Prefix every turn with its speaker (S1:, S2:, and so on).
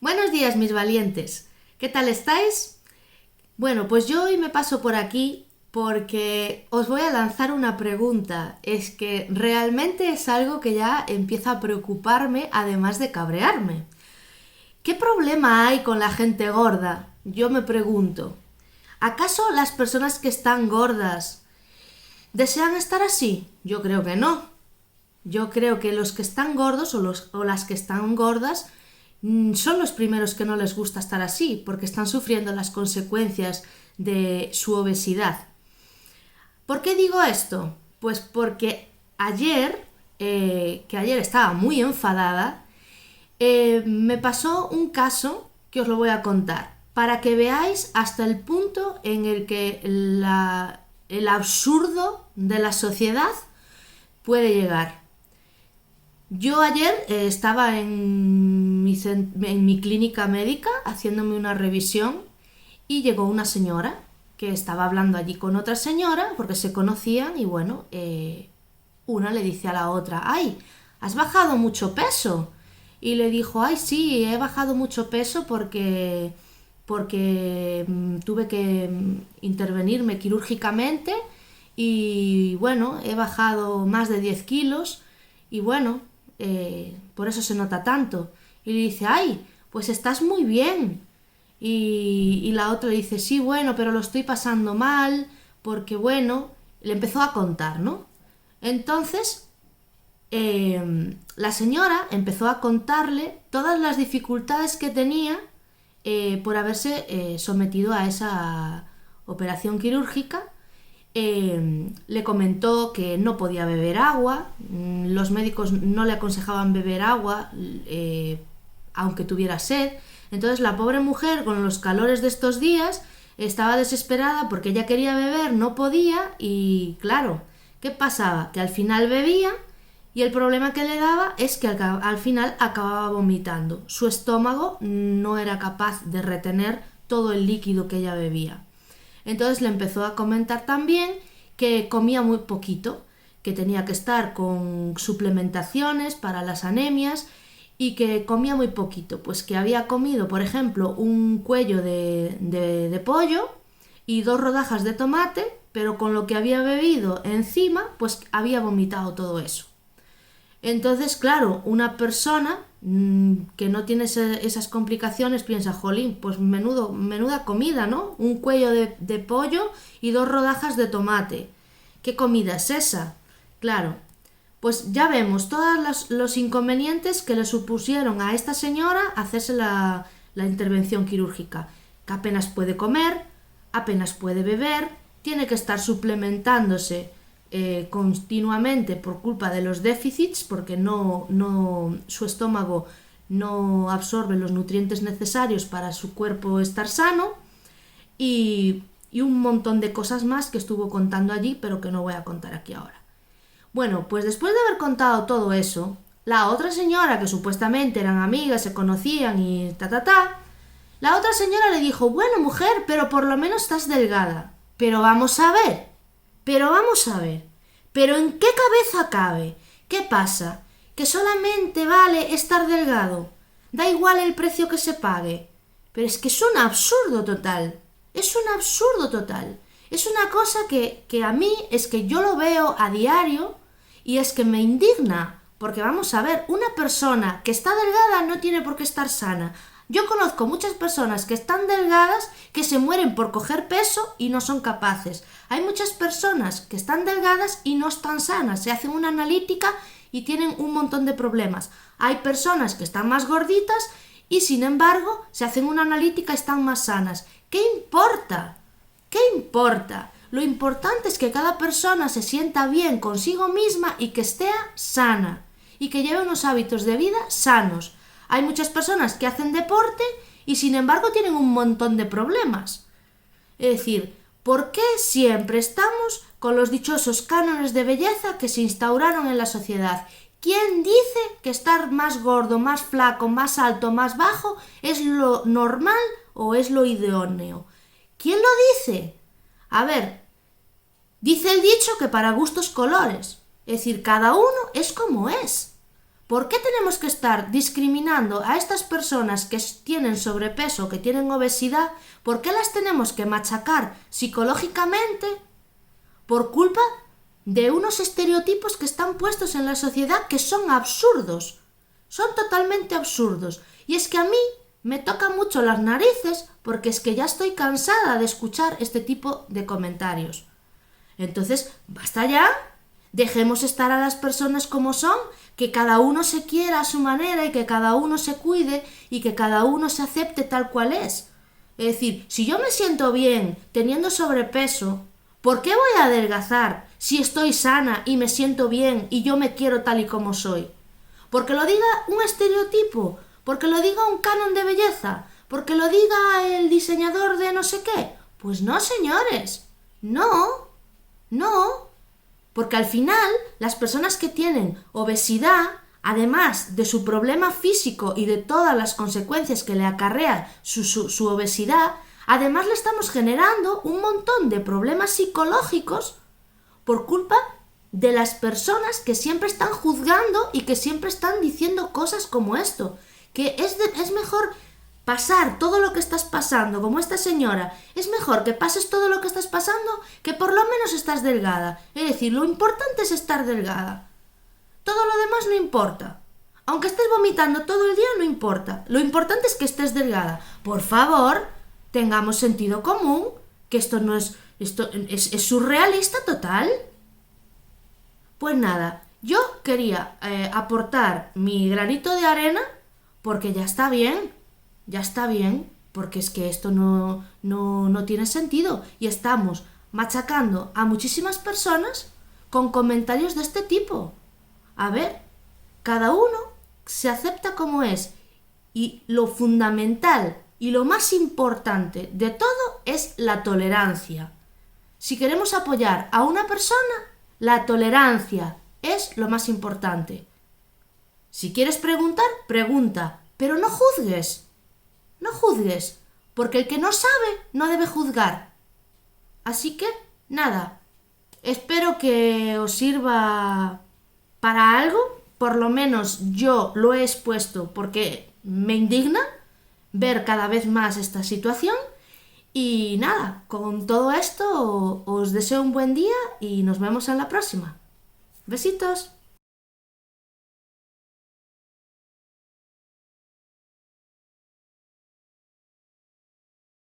S1: Buenos días, mis valientes. ¿Qué tal estáis? Bueno, pues yo hoy me paso por aquí porque os voy a lanzar una pregunta. Es que realmente es algo que ya empieza a preocuparme, además de cabrearme. ¿Qué problema hay con la gente gorda? Yo me pregunto. ¿Acaso las personas que están gordas desean estar así? Yo creo que no. Yo creo que los que están gordos o las que están gordas son los primeros que no les gusta estar así, porque están sufriendo las consecuencias de su obesidad. ¿Por qué digo esto? Pues porque ayer estaba muy enfadada, me pasó un caso que os lo voy a contar, para que veáis hasta el punto en el que el absurdo de la sociedad puede llegar. Yo ayer estaba en mi clínica médica haciéndome una revisión y llegó una señora que estaba hablando allí con otra señora porque se conocían y bueno, una le dice a la otra, ¡ay, has bajado mucho peso! Y le dijo, ¡ay, sí, he bajado mucho peso porque tuve que intervenirme quirúrgicamente y bueno, he bajado más de 10 kilos y bueno, por eso se nota tanto. Y le dice, ay, pues estás muy bien. Y la otra le dice, sí, bueno, pero lo estoy pasando mal, porque bueno, le empezó a contar, ¿no? Entonces, la señora empezó a contarle todas las dificultades que tenía por haberse sometido a esa operación quirúrgica. Le comentó que no podía beber agua, los médicos no le aconsejaban beber agua aunque tuviera sed. Entonces la pobre mujer, con los calores de estos días, estaba desesperada porque ella quería beber, no podía y claro, ¿qué pasaba? Que al final bebía y el problema que le daba es que al final acababa vomitando. Su estómago no era capaz de retener todo el líquido que ella bebía. Entonces le empezó a comentar también que comía muy poquito, que tenía que estar con suplementaciones para las anemias y que comía muy poquito, pues que había comido, por ejemplo, un cuello de pollo y 2 rodajas de tomate, pero con lo que había bebido encima, pues había vomitado todo eso. Entonces, claro, una persona que no tiene esas complicaciones piensa, jolín, pues menuda comida, ¿no? Un cuello de pollo y 2 rodajas de tomate. ¿Qué comida es esa? Claro, pues ya vemos todos los inconvenientes que le supusieron a esta señora hacerse la intervención quirúrgica. Que apenas puede comer, apenas puede beber, tiene que estar suplementándose continuamente por culpa de los déficits, porque su estómago no absorbe los nutrientes necesarios para su cuerpo estar sano y un montón de cosas más que estuvo contando allí, pero que no voy a contar aquí ahora. Bueno, pues después de haber contado todo eso, la otra señora, que supuestamente eran amigas, se conocían y la otra señora le dijo, bueno, mujer, pero por lo menos estás delgada. Pero vamos a ver, ¿pero en qué cabeza cabe? ¿Qué pasa? ¿Que solamente vale estar delgado? Da igual el precio que se pague. Pero es que es un absurdo total. Es un absurdo total. Es una cosa que a mí es que yo lo veo a diario y es que me indigna. Porque vamos a ver, una persona que está delgada no tiene por qué estar sana. Yo conozco muchas personas que están delgadas que se mueren por coger peso y no son capaces. Hay muchas personas que están delgadas y no están sanas. Se hacen una analítica y tienen un montón de problemas. Hay personas que están más gorditas y sin embargo se hacen una analítica y están más sanas. ¿Qué importa? ¿Qué importa? Lo importante es que cada persona se sienta bien consigo misma y que esté sana y que lleve unos hábitos de vida sanos. Hay muchas personas que hacen deporte y sin embargo tienen un montón de problemas. Es decir, ¿por qué siempre estamos con los dichosos cánones de belleza que se instauraron en la sociedad? ¿Quién dice que estar más gordo, más flaco, más alto, más bajo es lo normal o es lo idóneo? ¿Quién lo dice? A ver, dice el dicho que para gustos colores. Es decir, cada uno es como es. ¿Por qué tenemos que estar discriminando a estas personas que tienen sobrepeso, que tienen obesidad? ¿Por qué las tenemos que machacar psicológicamente por culpa de unos estereotipos que están puestos en la sociedad que son absurdos? Son totalmente absurdos. Y es que a mí me toca mucho las narices porque es que ya estoy cansada de escuchar este tipo de comentarios. Entonces, basta ya. Dejemos estar a las personas como son, que cada uno se quiera a su manera y que cada uno se cuide y que cada uno se acepte tal cual es. Es decir, si yo me siento bien teniendo sobrepeso, ¿por qué voy a adelgazar si estoy sana y me siento bien y yo me quiero tal y como soy? ¿Porque lo diga un estereotipo? ¿Porque lo diga un canon de belleza? ¿Porque lo diga el diseñador de no sé qué? Pues no, señores. No. Porque al final, las personas que tienen obesidad, además de su problema físico y de todas las consecuencias que le acarrea su obesidad, además le estamos generando un montón de problemas psicológicos por culpa de las personas que siempre están juzgando y que siempre están diciendo cosas como esto. Que es mejor pasar todo lo que estás pasando, como esta señora. Es mejor que pases todo lo que estás pasando que por lo menos estás delgada. Es decir, lo importante es estar delgada. Todo lo demás no importa. Aunque estés vomitando todo el día, no importa. Lo importante es que estés delgada. Por favor, tengamos sentido común, que esto es surrealista total. Pues nada, yo quería aportar mi granito de arena porque ya está bien, porque es que esto no tiene sentido y estamos machacando a muchísimas personas con comentarios de este tipo. A ver, cada uno se acepta como es y lo fundamental y lo más importante de todo es la tolerancia. Si queremos apoyar a una persona, la tolerancia es lo más importante. Si quieres preguntar, pregunta, pero no juzgues. No juzgues, porque el que no sabe no debe juzgar. Así que, nada, espero que os sirva para algo. Por lo menos yo lo he expuesto porque me indigna ver cada vez más esta situación. Y nada, con todo esto os deseo un buen día y nos vemos en la próxima. Besitos.